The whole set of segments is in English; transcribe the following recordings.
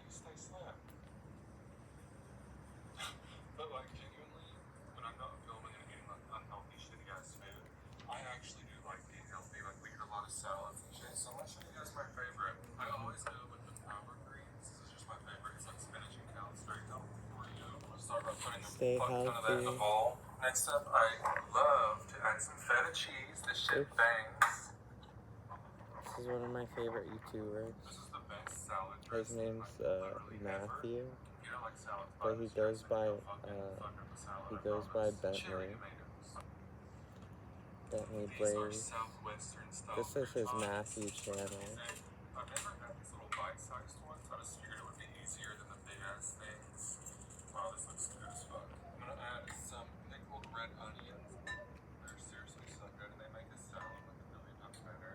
you stay slim? But like genuinely, when I'm not filming and eating like unhealthy, shitty ass food, I actually do like eat healthy. Like we eat a lot of salads and shit. So I'm gonna show you guys my favorite. I always go with the power greens. This is just my favorite. It's like spinach and kale. It's very healthy for you. I'm gonna start by putting Stay a ton of that in the healthy. bowl. Next up, I love to add some feta cheese. This shit bangs. This is one of my favorite YouTubers. This is the best salad His dressing, name's literally Matthew, ever. You don't like salads, but he goes by Bentley. Bentley Blaze. This is his Matthew channel. I've never had these little bite-sized ones. I just figured it would be easier than the big-ass things. Wow, this looks good as fuck. I'm gonna add some pickled red onions. They're seriously so good, and they make a salad like a million times better.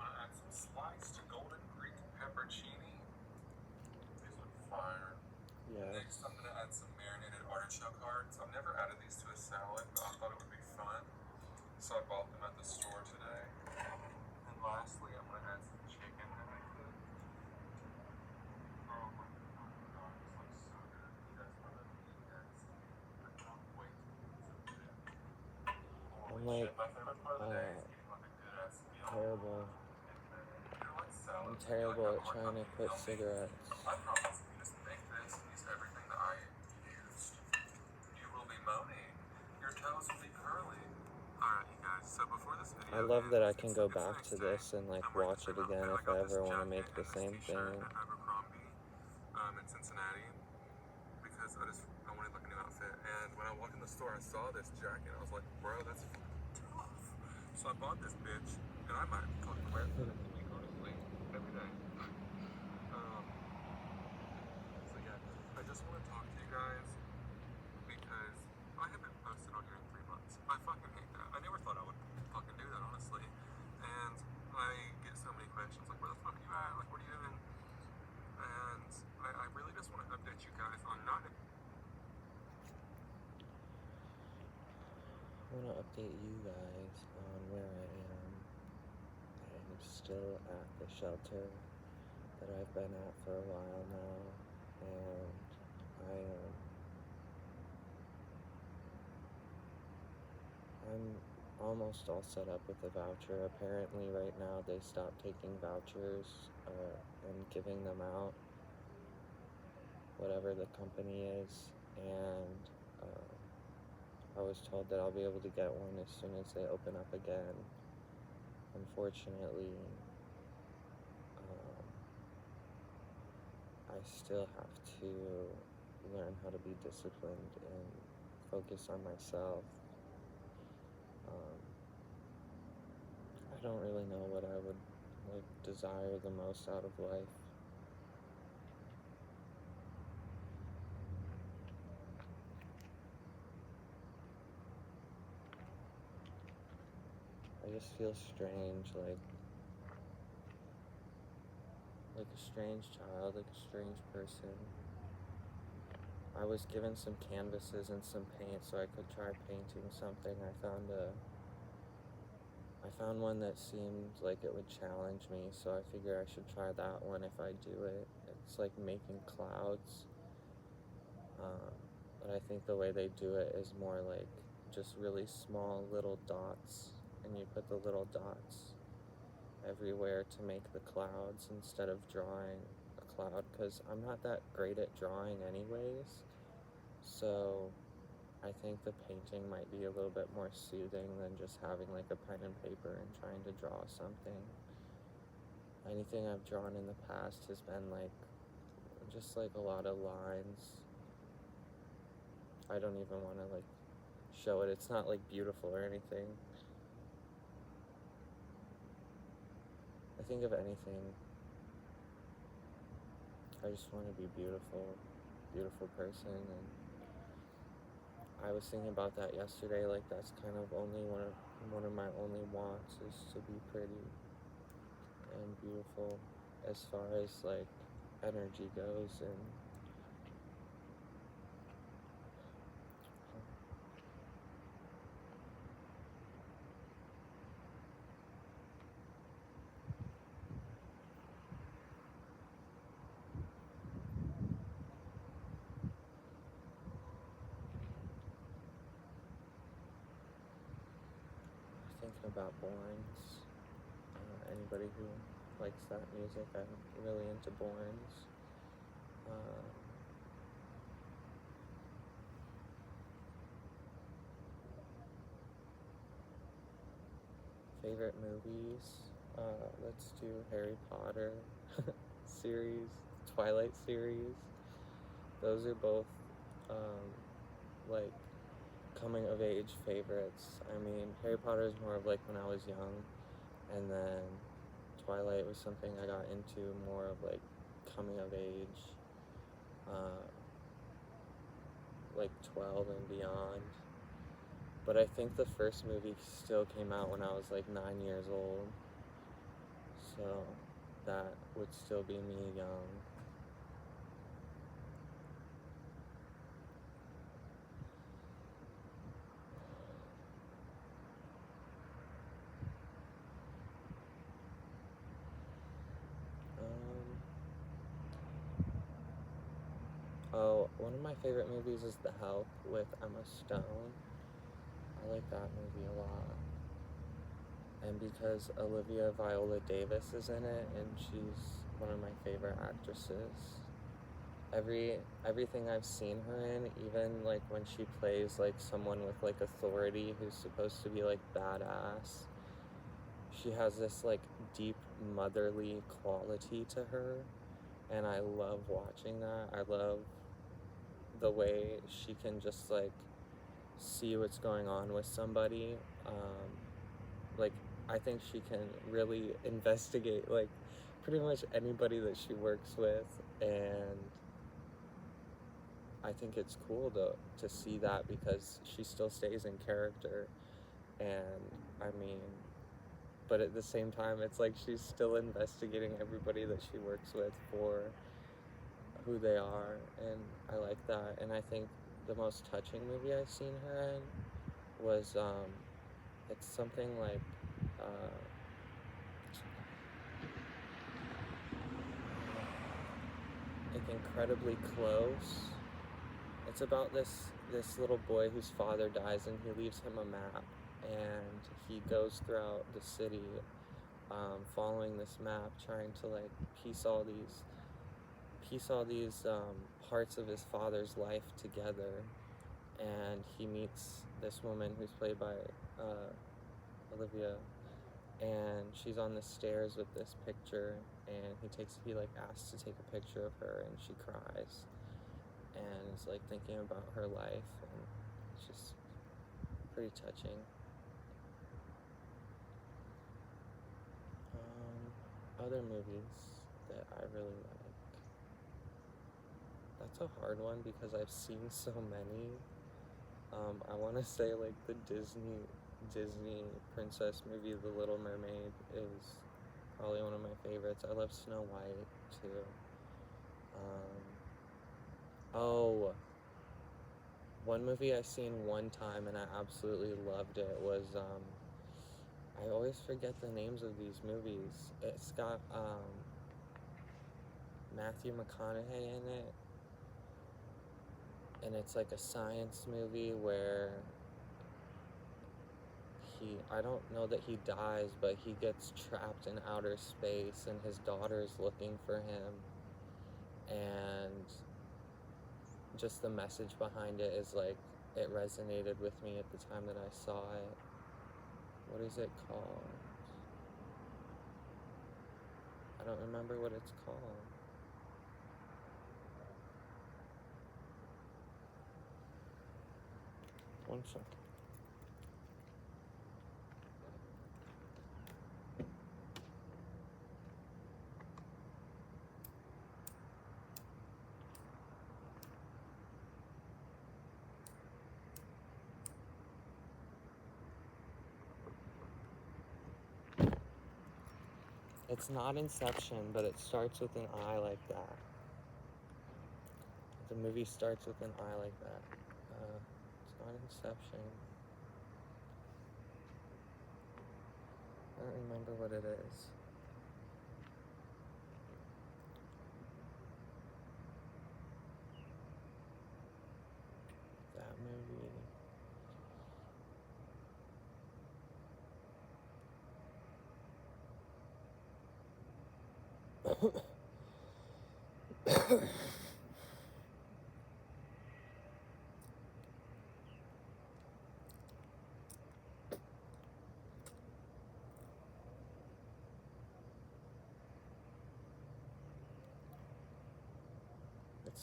I'm gonna add some sliced golden Greek peppercini. These look fire. Yeah. Next, I'm gonna add some marinated artichoke hearts. I've never added these to a salad, but I thought it would be fun, so I bought them at the store today. And lastly, I'm gonna add some chicken that I cooked. Oh my god, this looks so good. You guys want to eat this? I cannot wait to eat some shit. I'm like, My favorite part of the day is eating like a good ass meal. terrible. I'm terrible at trying to quit cigarettes. I promise, if you just make this and use everything that I used, you will be moaning. Your toes will be curly. Alright, you guys, so before this video I love that I can go back to this and like watch it again if I ever want to make the same thing. In Cincinnati, because I wanted like a new outfit, and when I walked in the store, I saw this jacket. I was like, bro, that's fucking tough. So I bought this bitch, and I might fucking wear it for the week, honestly, every day. So yeah, I just want to talk to you guys because I haven't posted on here in 3 months. I fucking hate that. I never thought I would fucking do that, honestly. And I get so many questions like, where the fuck are you at? Like, what are you doing? And I really just want to update you guys on not. I want to update you guys on where I am. I'm still at the shelter that I've been at for a while now, and I'm almost all set up with the voucher. Apparently right now they stopped taking vouchers and giving them out, whatever the company is, and I was told that I'll be able to get one as soon as they open up again. Unfortunately, I still have to learn how to be disciplined and focus on myself. I don't really know what I would desire the most out of life. I just feel strange, like a strange child, like a strange person. I was given some canvases and some paint so I could try painting something. I found one that seemed like it would challenge me, so I figured I should try that one if I do it. It's like making clouds, but I think the way they do it is more like just really small little dots, and you put the little dots everywhere to make the clouds instead of drawing a cloud, because I'm not that great at drawing anyways, so I think the painting might be a little bit more soothing than just having like a pen and paper and trying to draw something. Anything I've drawn in the past has been like just like a lot of lines. I don't even want to like show it. It's not like beautiful or anything. I think of anything, I just want to be beautiful person, and I was thinking about that yesterday. Like that's kind of only one of my only wants is to be pretty and beautiful as far as like energy goes. And about Borns. Anybody who likes that music, I'm really into Borns. Favorite movies? Let's do Harry Potter series, Twilight series. Those are both like coming of age favorites. I mean, Harry Potter is more of like when I was young, and then Twilight was something I got into more of like coming of age, like 12 and beyond. But I think the first movie still came out when I was like 9 years old, so that would still be me young. Oh, one of my favorite movies is The Help with Emma Stone. I like that movie a lot. And because Olivia Viola Davis is in it, and she's one of my favorite actresses. Everything I've seen her in, even like when she plays like someone with like authority who's supposed to be like badass, she has this like deep motherly quality to her, and I love watching that. I love the way she can just like see what's going on with somebody. Like, I think she can really investigate like pretty much anybody that she works with, and I think it's cool to see that because she still stays in character. And I mean, but at the same time, it's like she's still investigating everybody that she works with for who they are, and I like that. And I think the most touching movie I've seen her in was it's something like Incredibly Close. It's about this little boy whose father dies, and he leaves him a map, and he goes throughout the city following this map, trying to like piece all these parts of his father's life together. And he meets this woman who's played by Olivia, and she's on the stairs with this picture, and he like asks to take a picture of her, and she cries and is like thinking about her life, and it's just pretty touching. Other movies that I really like. That's a hard one because I've seen so many. I want to say like the Disney princess movie, The Little Mermaid, is probably one of my favorites. I love Snow White too. One movie I seen one time and I absolutely loved it was I always forget the names of these movies. It's got Matthew McConaughey in it, and it's like a science movie where I don't know that he dies, but he gets trapped in outer space, and his daughter's looking for him, and just the message behind it is like, it resonated with me at the time that I saw it. What is it called? I don't remember what it's called. One second. It's not Inception, but it starts with an I like that. The movie starts with an I like that. It's not Inception. I don't remember what it is. That movie. It's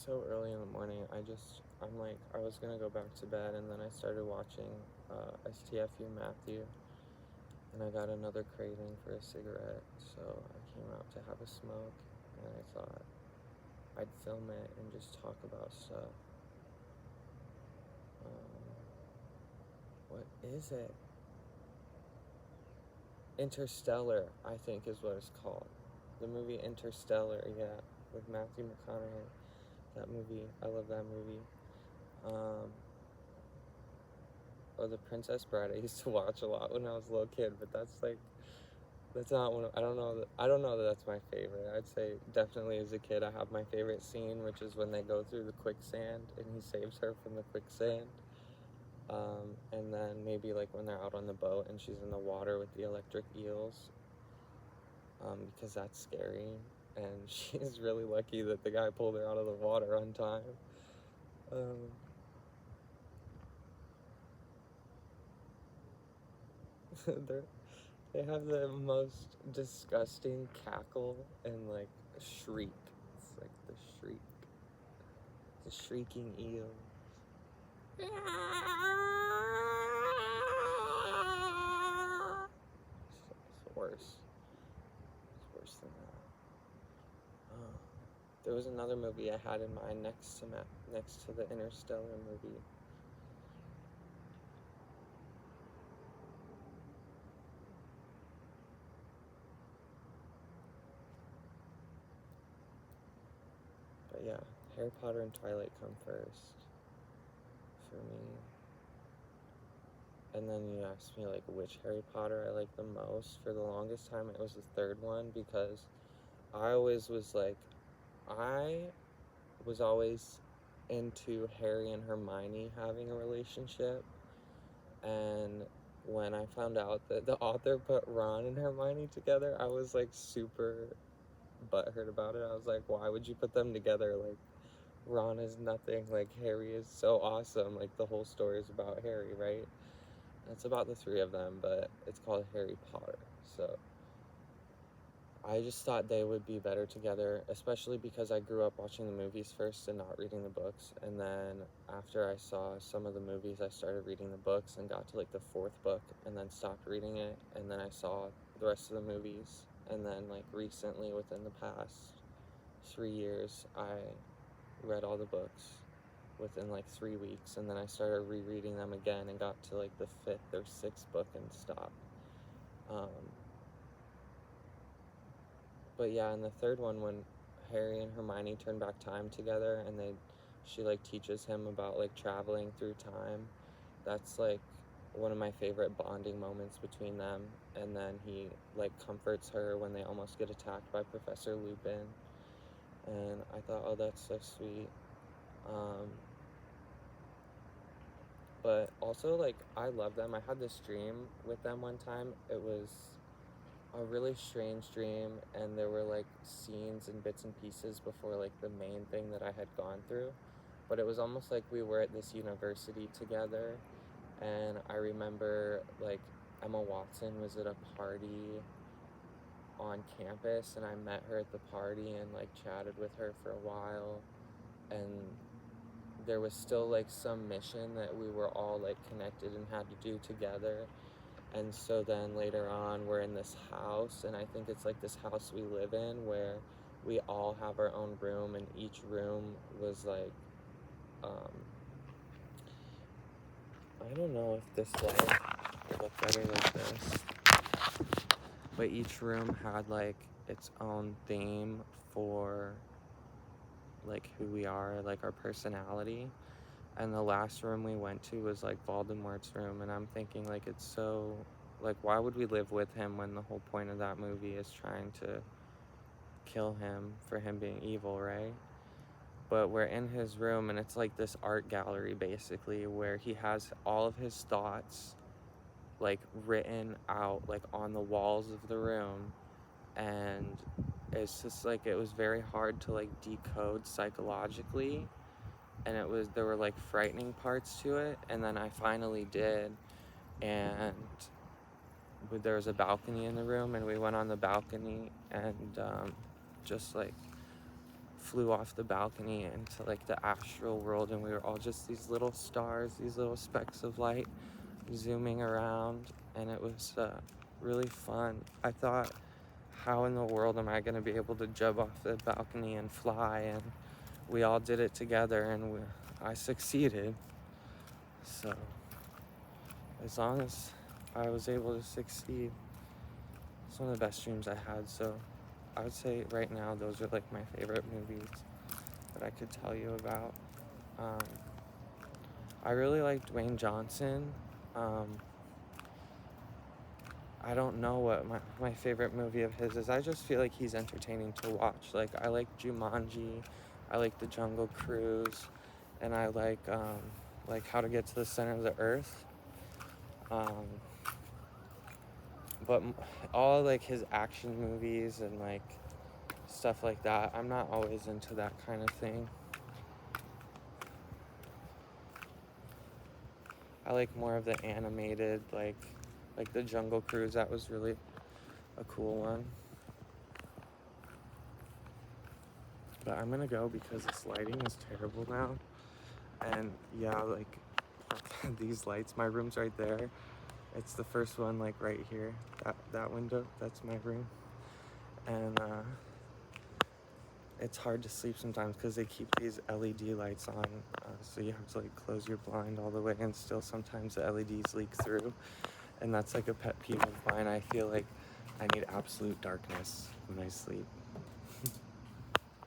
so early in the morning. I'm like, I was gonna go back to bed, and then I started watching STFU Matthew, and I got another craving for a cigarette, so I came out to have a smoke, and I thought I'd film it and just talk about stuff. What is it? Interstellar, I think is what it's called. The movie Interstellar, yeah, with Matthew McConaughey. That movie, I love that movie. Or The Princess Bride, I used to watch a lot when I was a little kid, but that's not one of, I don't know that that's my favorite. I'd say definitely as a kid I have my favorite scene, which is when they go through the quicksand and he saves her from the quicksand. And then maybe like when they're out on the boat and she's in the water with the electric eels, because that's scary, and she's really lucky that the guy pulled her out of the water on time. They have the most disgusting cackle and like shriek. It's like the shriek. The shrieking eel. It's worse. It's worse than that. There was another movie I had in mind next to the Interstellar movie. But yeah, Harry Potter and Twilight come first for me. And then you asked me like which Harry Potter I like the most. For the longest time it was the third one, because I was always into Harry and Hermione having a relationship, and when I found out that the author put Ron and Hermione together, I was like super butthurt about it. I was like, why would you put them together? Like, Ron is nothing, like Harry is so awesome. Like, the whole story is about Harry, right? It's about the three of them, but it's called Harry Potter. So I just thought they would be better together, especially because I grew up watching the movies first and not reading the books. And then after I saw some of the movies, I started reading the books and got to like the fourth book and then stopped reading it. And then I saw the rest of the movies. And then like recently, within the past 3 years, I read all the books within like 3 weeks. And then I started rereading them again and got to like the fifth or sixth book and stopped. But yeah, in the third one, when Harry and Hermione turn back time together, and she like teaches him about like traveling through time, that's like one of my favorite bonding moments between them. And then he like comforts her when they almost get attacked by Professor Lupin, and I thought, oh, that's so sweet. But also, like, I love them. I had this dream with them one time. It was a really strange dream, and there were like scenes and bits and pieces before like the main thing that I had gone through, but it was almost like we were at this university together. And I remember like Emma Watson was at a party on campus, and I met her at the party and like chatted with her for a while, and there was still like some mission that we were all like connected and had to do together. And so then later on, we're in this house, and I think it's like this house we live in where we all have our own room, and each room was like, I don't know if this light would look better like this, but each room had like its own theme for like who we are, like our personality. And the last room we went to was like Voldemort's room, and I'm thinking like, it's so, like, why would we live with him when the whole point of that movie is trying to kill him for him being evil, right? But we're in his room, and it's like this art gallery basically, where he has all of his thoughts like written out like on the walls of the room, and it's just like it was very hard to like decode psychologically, and there were like frightening parts to it, and then I finally did, and there was a balcony in the room, and we went on the balcony and just like flew off the balcony into like the astral world, and we were all just these little stars, these little specks of light zooming around, and it was really fun. I thought, how in the world am I going to be able to jump off the balcony and fly? And we all did it together, and I succeeded. So as long as I was able to succeed, it's one of the best dreams I had. So I would say right now those are like my favorite movies that I could tell you about. I really like Dwayne Johnson. I don't know what my favorite movie of his is. I just feel like he's entertaining to watch. Like, I like Jumanji, I like The Jungle Cruise, and I like How to Get to the Center of the Earth. But all like his action movies and like stuff like that, I'm not always into that kind of thing. I like more of the animated, like The Jungle Cruise. That was really a cool one. But I'm gonna go because this lighting is terrible now. And yeah, like these lights, my room's right there. It's the first one, like right here. That window, that's my room. And it's hard to sleep sometimes because they keep these LED lights on. So you have to like close your blind all the way, and still sometimes the LEDs leak through. And that's like a pet peeve of mine. I feel like I need absolute darkness when I sleep.